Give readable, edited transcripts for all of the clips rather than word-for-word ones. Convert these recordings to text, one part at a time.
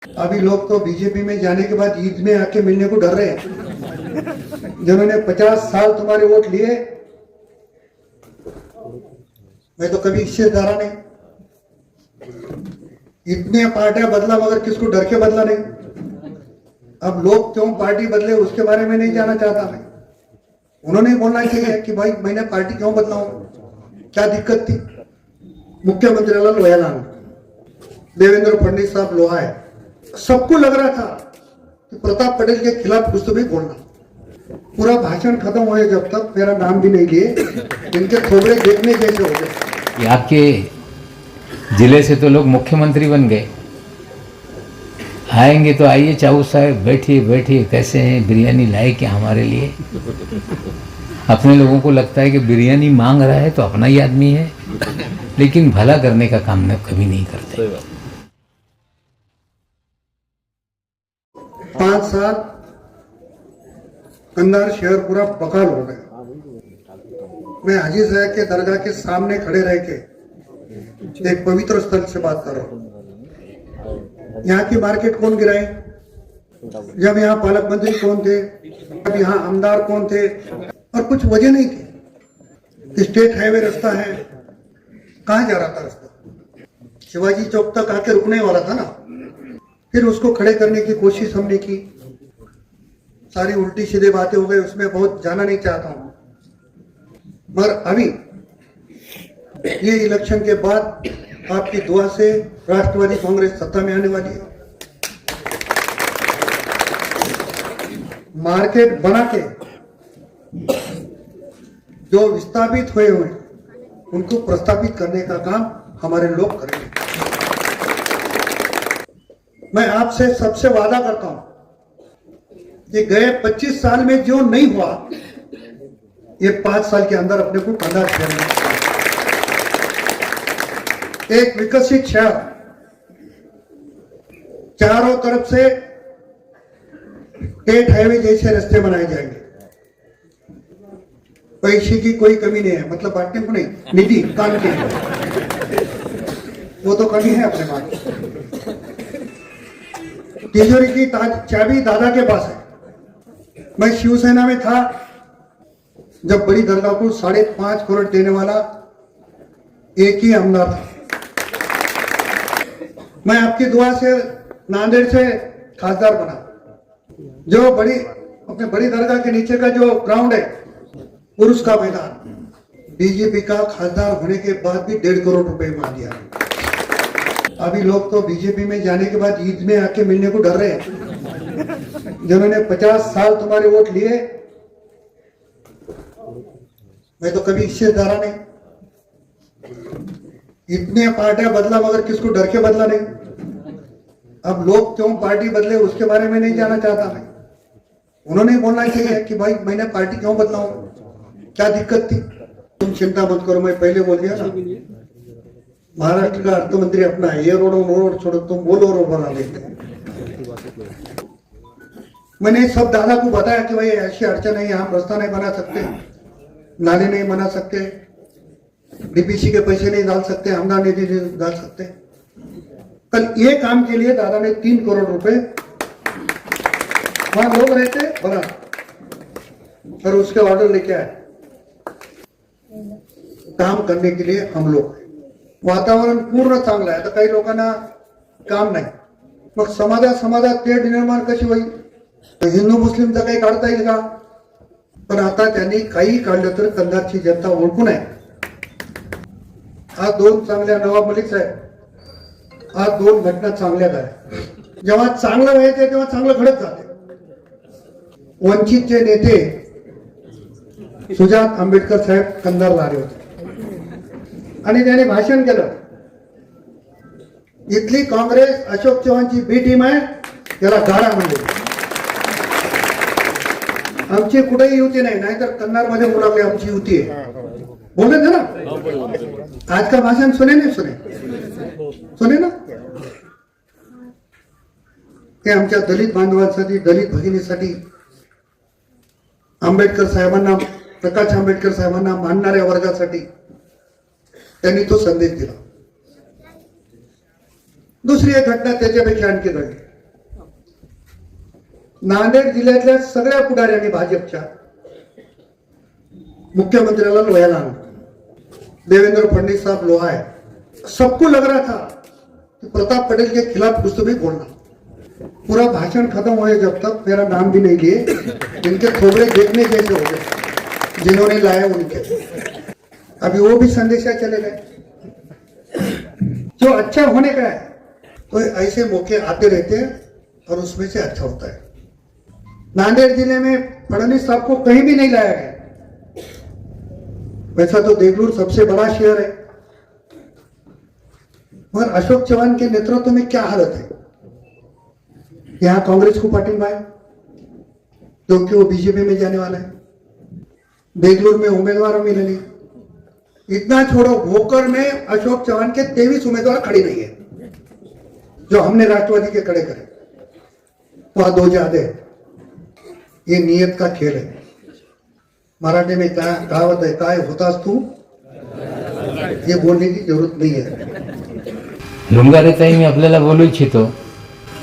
अभी लोग तो बीजेपी में जाने के बाद ईद में आके मिलने को डर रहे हैं। जिन्होंने 50 साल तुम्हारे वोट लिए, मैं तो कभी इससे डरा नहीं। इतने पार्टियां बदला मगर किसको डर के बदला नहीं। अब लोग क्यों पार्टी बदले उसके बारे में नहीं जाना चाहता मैं। उन्होंने बोलना चाहिए कि भाई मैंने पार्टी क्यों बदला हूं, क्या दिक्कत थी। मुख्यमंत्री लोया, देवेंद्र फडणवीस साहब लोहा है। सबको लग रहा था कि प्रताप पटेल के खिलाफ कुछ तो भी बोलना। पूरा भाषण खत्म हुए जब तक मेरा नाम भी नहीं लिए, इनके थोबड़े देखने जैसे हो गए। आपके जिले से तो लोग मुख्यमंत्री बन गए। आएंगे तो आइए चाऊ साहब, बैठिए बैठिए, कैसे हैं, बिरयानी लाए क्या हमारे लिए। अपने लोगों को लगता है कि बिरयानी मांग रहा है तो अपना ही आदमी है, लेकिन भला करने का काम कभी नहीं करते। 5 साल कंधार शहर पूरा बकाल हो गया। मैं हाजी साहब के दरगाह के सामने खड़े रह के एक पवित्र स्थल से बात कर रहा हूँ। यहाँ की मार्केट कौन गिराए, जब यहाँ पालक मंत्री कौन थे, अब यहाँ आमदार कौन थे, और कुछ वजह नहीं थी। स्टेट हाईवे रास्ता है, कहाँ जा रहा था रास्ता, शिवाजी चौक तक आके रुकने वाला था ना। फिर उसको खड़े करने की कोशिश हमने की, सारी उल्टी सीधे बातें हो गई, उसमें बहुत जाना नहीं चाहता हूं। मगर अभी ये इलेक्शन के बाद आपकी दुआ से राष्ट्रवादी कांग्रेस सत्ता में आने वाली है। मार्केट बना के जो विस्थापित हुए उनको प्रस्तापित करने का काम हमारे लोग करेंगे। मैं आपसे सबसे वादा करता हूं कि गए 25 साल में जो नहीं हुआ, ये 5 साल के अंदर अपने को कंधार शहर में एक विकसित शहर, चारों तरफ से स्टेट हाईवे जैसे रास्ते बनाए जाएंगे। पैसे की कोई कमी नहीं है, मतलब बांटने को नहीं, निधि काम की वो तो कमी है अपने पास। तिजोरी की चाबी दादा के पास है। मैं शिवसेना में था जब बड़ी दरगाह को 5.5 करोड़ देने वाला एक ही आमदार था। मैं आपकी दुआ से नांदेड़ से खासदार बना। जो अपने बड़ी दरगाह के नीचे का जो ग्राउंड है, पुरुष का मैदान, बीजेपी का खासदार होने के बाद भी 1.5 करोड़ रुपए मांग दिया। अभी लोग तो बीजेपी में जाने के बाद ईद में आके मिलने को डर रहे हैं। जिन्होंने 50 साल तुम्हारे वोट लिए, मैं तो कभी इससे डरा नहीं। इतने पार्टियां बदला मगर किसको डर के बदला नहीं। अब लोग क्यों पार्टी बदले उसके बारे में नहीं जाना चाहता मैं। उन्होंने बोलना चाहिए कि भाई मैंने पार्टी क्यों बदला हूं, क्या दिक्कत थी। तुम चिंता मत करो, मैं पहले बोल दिया ना, महाराष्ट्र का अर्थ मंत्री अपना है, ये रोड छोड़ो, तुम वो रोड बना देते। मैंने सब दादा को बताया कि भाई ऐसी अड़चन है, यहाँ रास्ता नहीं बना सकते, नाले नहीं बना सकते, डीपीसी के पैसे नहीं डाल सकते, आमदार निधि नहीं डाल सकते। कल ये काम के लिए दादा ने 3 करोड़ रुपए, वहां लोग रहते बना, और उसके ऑर्डर लेके आए काम करने के लिए। हम लोग वातावरण पूर्ण चांगलं आहे, तर काही लोकांना काम नाही। मग समाजात तेढ निर्माण कशी होईल, हिंदू मुस्लिमचं काही काढता येईल का। पण आता त्यांनी काही काढलं तर कंधारची जनता ओळखून आहे। आज 2 चांगल्या नवाब मलिक साहेब, आज 2 घटना चांगल्या झाल्या। जेव्हा चांगलं व्हायचं तेव्हा चांगलं घडत जाते। वंचितचे नेते सुजात आंबेडकर साहेब कंधारला आले होते आणि त्याने भाषण केलं। इथली काँग्रेस अशोक चव्हाणची बी टीम आहे, त्याला गाडा म्हणजे आमची कुठेही युती नाही, नाहीतर कंधार मध्ये बोलावले आमची युती आहे, बोले थे ना। आज का भाषण सुने नहीं सुने ना। ते आमच्या दलित बांधवांसाठी, दलित भगिनीसाठी, आंबेडकर साहेबांना, प्रकाश आंबेडकर साहेबांना मानणाऱ्या वर्गासाठी तो संदेश दिला। दुसरी एक घटना त्याच्यापेक्षा आणखी घडली। नांदेड जिल्ह्यातल्या सगळ्या पुढाऱ्यांनी भाजपच्या मुख्यमंत्र्याला लोह्याला आणलं. देवेंद्र फडणवीस साहब लोहा है. सबको लग रहा था कि प्रताप पटेल के खिलाफ कुछ तो भी बोलना. पूरा भाषण खत्म हुए जब तक मेरा नाम भी नहीं लिए. इनके थोबड़े देखने जैसे हो गए जिन्होंने लाए उनके. अभी वो भी संदेशा चले गए. जो अच्छा होने का है तो ऐसे मौके आते रहते हैं और उसमें से अच्छा होता है. नांदेड़ जिले में फडणवीस साहब को कहीं भी नहीं लाया गया. वैसा तो देगलूर सबसे बड़ा शहर है, मगर अशोक चौहान के नेतृत्व में क्या हालत है. यहाँ कांग्रेस को पार्टी है क्योंकि वो बीजेपी में जाने वाला है. देगलूर में उम्मीदवार मिले नहीं. इतना छोड़ो, भोकर में अशोक चौहान के 23 उम्मीदवार खड़े नहीं है जो हमने राष्ट्रवादी के खड़े करे. वहां 2 ज्यादा है. ये नियत का खेल है. मराठी में क्या कहावत है, काय होतास तू, ये बोलने की जरूरत नहीं है. लुंगारेताई, मी आपल्याला बोलू इच्छितो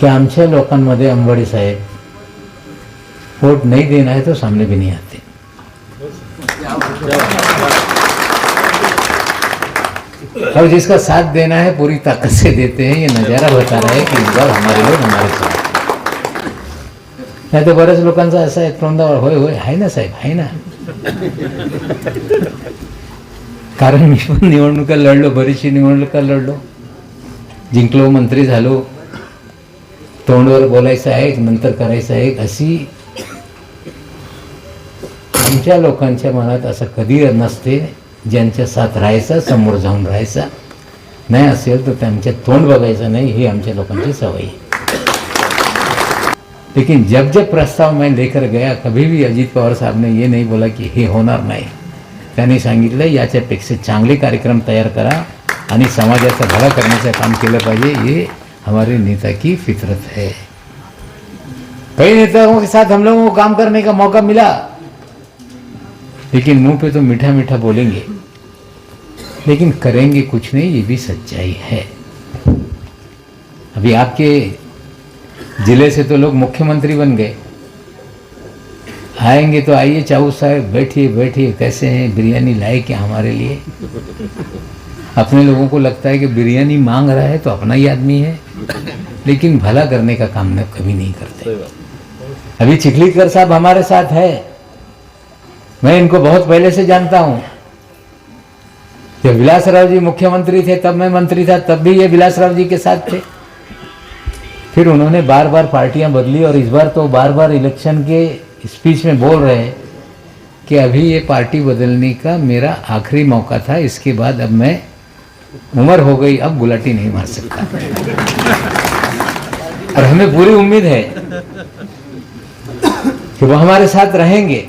की आमच्या लोकांमध्ये अंबाडी साहेब वोट नहीं देना है तो सामने भी नहीं आते. और जिसका साथ देना है पूरी ताकत से देते हैं. ये नजारा बता रहा है कि इस बार हमारे लोग हमारे साथ. नाही तर बऱ्याच लोकांचा असा आहे तोंडावर होय होय आहे ना साहेब, आहे ना. कारण मी पण निवडणुका लढलो, बरीचशी निवडणुका लढलो, जिंकलो, मंत्री झालो. तोंडवर बोलायचं आहे, नंतर करायचं आहे, अशी आमच्या लोकांच्या मनात असं कधी नसते. ज्यांच्या साथ राहायचा, समोर जाऊन राहायचा, नाही असेल तर त्यांच्या तोंड बघायचं नाही, ही आमच्या लोकांची सवय आहे. लेकिन जब जब प्रस्ताव मैं लेकर गया, कभी भी अजित पवार साहब ने ये नहीं बोला कि हे होणार नाही. त्यांनी सांगितलं याच्यापेक्षा चांगले कार्यक्रम तयार करा आणि समाजाचा भला करण्याचं काम केलं पाहिजे. ये हमारे नेता की फितरत है. कई नेताओं के साथ हम लोगों को काम करने का मौका मिला, लेकिन मुंह पे तो मीठा मीठा बोलेंगे, लेकिन करेंगे कुछ नहीं. ये भी सच्चाई है. अभी आपके जिले से तो लोग मुख्यमंत्री बन गए. आएंगे तो आइए चाऊ साहब, बैठिए बैठिए, कैसे हैं, बिरयानी लाए क्या हमारे लिए. अपने लोगों को लगता है कि बिरयानी मांग रहा है तो अपना ही आदमी है, लेकिन भला करने का काम न कभी नहीं करते. अभी चिखलीकर साहब हमारे साथ है. मैं इनको बहुत पहले से जानता हूं. जब विलासराव जी मुख्यमंत्री थे तब मैं मंत्री था, तब भी ये विलासराव जी के साथ थे. फिर उन्होंने बार बार पार्टियां बदली और इस बार तो बार बार इलेक्शन के स्पीच में बोल रहे हैं कि अभी ये पार्टी बदलने का मेरा आखिरी मौका था, इसके बाद अब मैं उम्र हो गई, अब गुलाटी नहीं मार सकता. और हमें पूरी उम्मीद है कि वो हमारे साथ रहेंगे.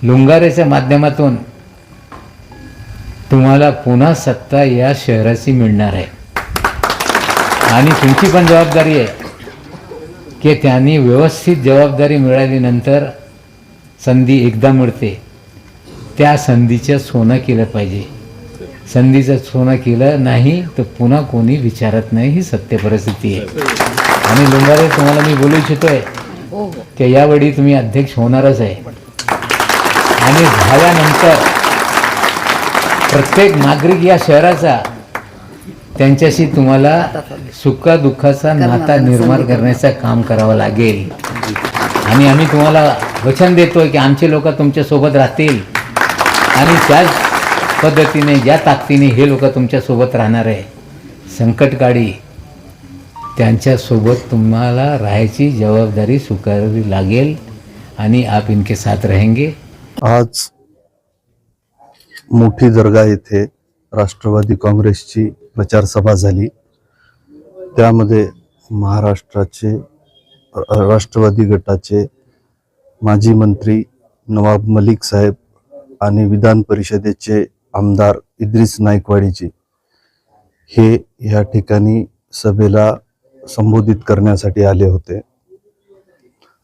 लुंगारेच्या माध्यमातून तुम्हाला पुन्हा सत्ता या शहराची मिळणार आहे. आणि तुमची पण जबाबदारी आहे की त्यांनी व्यवस्थित जबाबदारी मिळाल्यानंतर संधी एकदा मिळते, त्या संधीचं सोनं केलं पाहिजे. संधीचं सोनं केलं नाही तर पुन्हा कोणी विचारत नाही. ही सत्य परिस्थिती आहे. आणि लुंगारे, तुम्हाला मी बोलू इच्छितोय की यावेळी तुम्ही अध्यक्ष होणारच आहे. आणि झाल्यानंतर प्रत्येक नागरिक या शहराचा त्यांच्याशी तुम्हाला सुखदुःखाचा नाता निर्माण करण्याचं काम करावं लागेल. आणि आम्ही तुम्हाला वचन देतोय की आमचे लोक तुमच्या सोबत राहतील आणि त्याच पद्धतीने, ज्या ताकदीने हे लोक तुमच्या सोबत राहणार आहे. संकटकाळी त्यांच्यासोबत तुम्हाला राहायची जबाबदारी स्वीकारावी लागेल आणि आप इनके साथ रहेंगे. आज मोठी दर्गा येथे राष्ट्रवादी काँग्रेसची प्रचार सभा झाली. त्यामध्ये महाराष्ट्राचे राष्ट्रवादी गटाचे माजी मंत्री नवाब मलिक साहेब आणि विधान परिषदेचे आमदार इद्रिस नाईकवाडीजी हे या ठिकाणी सभेला संबोधित करण्यासाठी आले होते.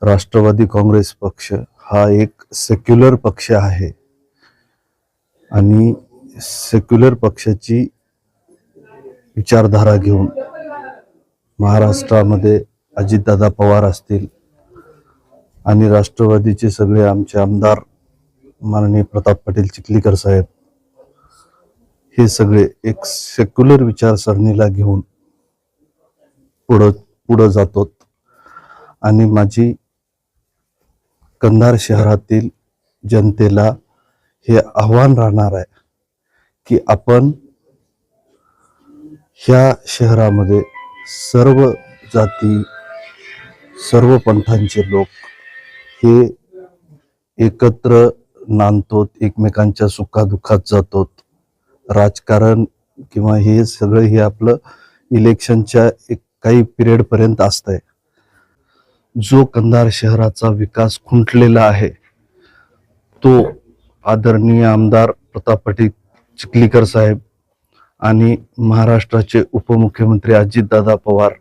राष्ट्रवादी काँग्रेस पक्ष हा एक सेक्युलर पक्ष आहे आणि सेक्युलर पक्षाची विचारधारा घेऊन महाराष्ट्रामध्ये अजितदादा पवार असतील, आणि राष्ट्रवादीचे सगळे आमचे आमदार माननीय प्रताप पाटील चिखलीकर साहेब हे सगळे एक सेक्युलर विचारसरणीला घेऊन पुढं जातो. आणि माझी कंधार शहरातील जनतेला हे आव्हान राहणार आहे की आपण ह्या शहरामध्ये सर्व जाती सर्व पंथांचे लोक हे एकत्र नांदतो, एकमेकांच्या सुखादुःखात जातो. राजकारण किंवा हे सगळं हे आपलं इलेक्शनच्या एक काही पिरियड पर्यंत असतंय. जो कंधार शहराचा विकास खुंटलेला आहे तो आदरणीय आमदार प्रताप पाटील चिखलीकर साहेब आणि महाराष्ट्राचे उपमुख्यमंत्री अजितदादा पवार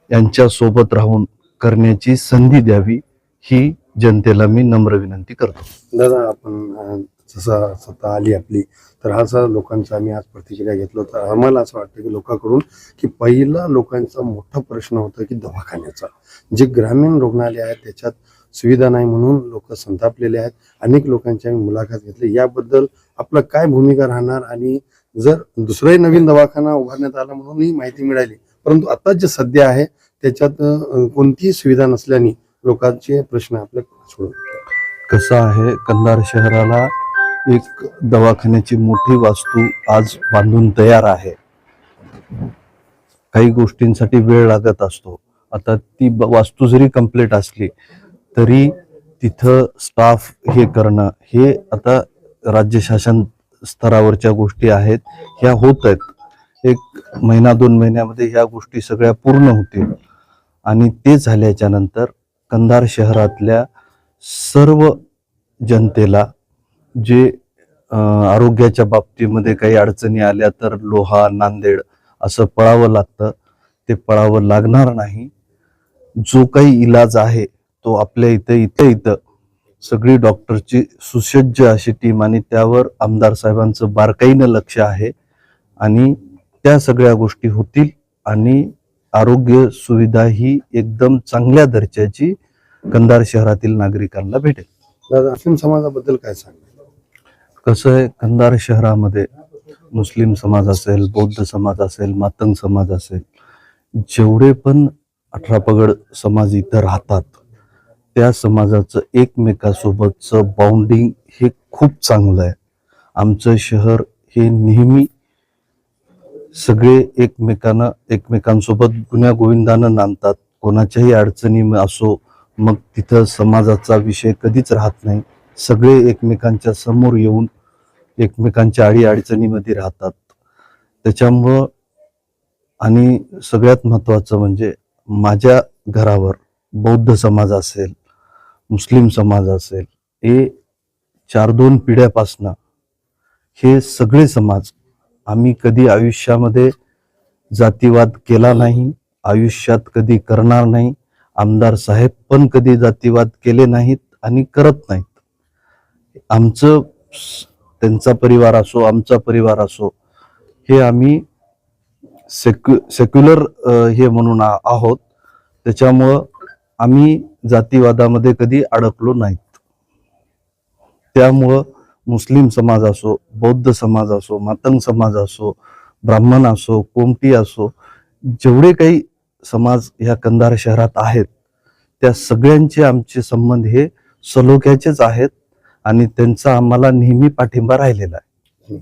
यांच्या सोबत राहून करण्याची संधी द्यावी ही जनतेला मी नम्र विनंती करतो. दादा, आपण जसं सत्ता आली आपली तर असा लोकांचा आम्ही आज प्रतिक्रिया घेतलो तर आम्हाला असं वाटतं की लोकांकडून की पहिला लोकांचा मोठा प्रश्न होता की दवाखान्याचा. जे ग्रामीण रुग्णालय आहेत त्याच्यात सुविधा नाही म्हणून लोक संतापलेले आहेत. अनेक लोकांची आम्ही मुलाखत घेतली. याबद्दल आपलं काय भूमिका राहणार आणि जर दुसराही नवीन दवाखाना उभारण्यात आला म्हणून ही माहिती मिळाली, परंतु आता जे सध्या आहे त्याच्यात कोणतीही सुविधा नसल्याने लोकांचे प्रश्न आपल्या सोडून कसं आहे, कंधार शहराला एक दवाखान्याची मोठी वास्तू आज बांधून तयार आहे. काही गोष्टींसाठी वेळ लागत असतो. आता ती वास्तू जरी कंप्लीट असली तरी तिथं स्टाफ हे करणं हे आता राज्य शासन स्तरावरच्या गोष्टी आहेत, ह्या होत आहेत. 1 महिना 2 महिन्यामध्ये ह्या गोष्टी सगळ्या पूर्ण होतील. आणि ते झाल्याच्या नंतर कंधार शहरातल्या सर्व जनतेला जे आरोग्याच्या बाबतीमध्ये काही अडचणी आल्या तर लोहा नांदेड असं पळावं लागतं, ते पळावं लागणार नाही. जो काही इलाज आहे तो आपल्या इथं सगळी डॉक्टरची सुसज्ज अशी टीम आणि त्यावर आमदार साहेबांचं बारकाईनं लक्ष आहे आणि त्या सगळ्या गोष्टी होतील आणि आरोग्य सुविधा ही एकदम चांगल्या दर्जाची कंधार शहरातील नागरिकांना भेटेल. दादा, मुस्लिम समाजाबद्दल काय सांगणार? कसं आहे, कंधार शहरामध्ये मुस्लिम समाज असेल, बौद्ध समाज असेल, मातंग समाज असेल, जेवढे पण 18 पगड समाज इथं राहतात त्या समाजाचं एकमेकासोबतचं बाउंडिंग हे खूप चांगलं आहे. आमचं शहर हे नेहमी सगळे एकमेकांसोबत गुण्या गोविंदानं नांदतात. कोणाच्याही अडचणी असो मग तिथं समाजाचा विषय कधीच राहत नाही. सगळे एकमेकांच्या समोर येऊन एकमेकांच्या अडीअडचणीमध्ये राहतात. त्याच्यामुळं आणि सगळ्यात महत्त्वाचं म्हणजे माझ्या घरावर बौद्ध समाज असेल, मुस्लिम समाज असेल, हे 4-2 पिढ्यापासनं हे सगळे समाज आम्ही कधी आयुष्यामध्ये जातीवाद केला नाही, आयुष्यात कधी करणार नाही. आमदार साहेब पण कधी जातीवाद केले नाहीत आणि करत नाहीत. आमचं त्यांचा परिवार असो आमचा परिवार असो हे आम्ही सेक्युलर हे म्हणून आहोत. त्याच्यामुळं आम्ही जातीवादामध्ये कधी अडकलो नाहीत. त्यामुळं मुस्लिम समाज असो, बौद्ध समाज असो, मातंग समाज असो, ब्राह्मण असो, कोमटी असो, जेवढे काही समाज ह्या कंधार शहरात आहेत त्या सगळ्यांचे आमचे संबंध हे सलोख्याचेच आहेत आणि त्यांचा आम्हाला नेहमी पाठिंबा राहिलेला आहे.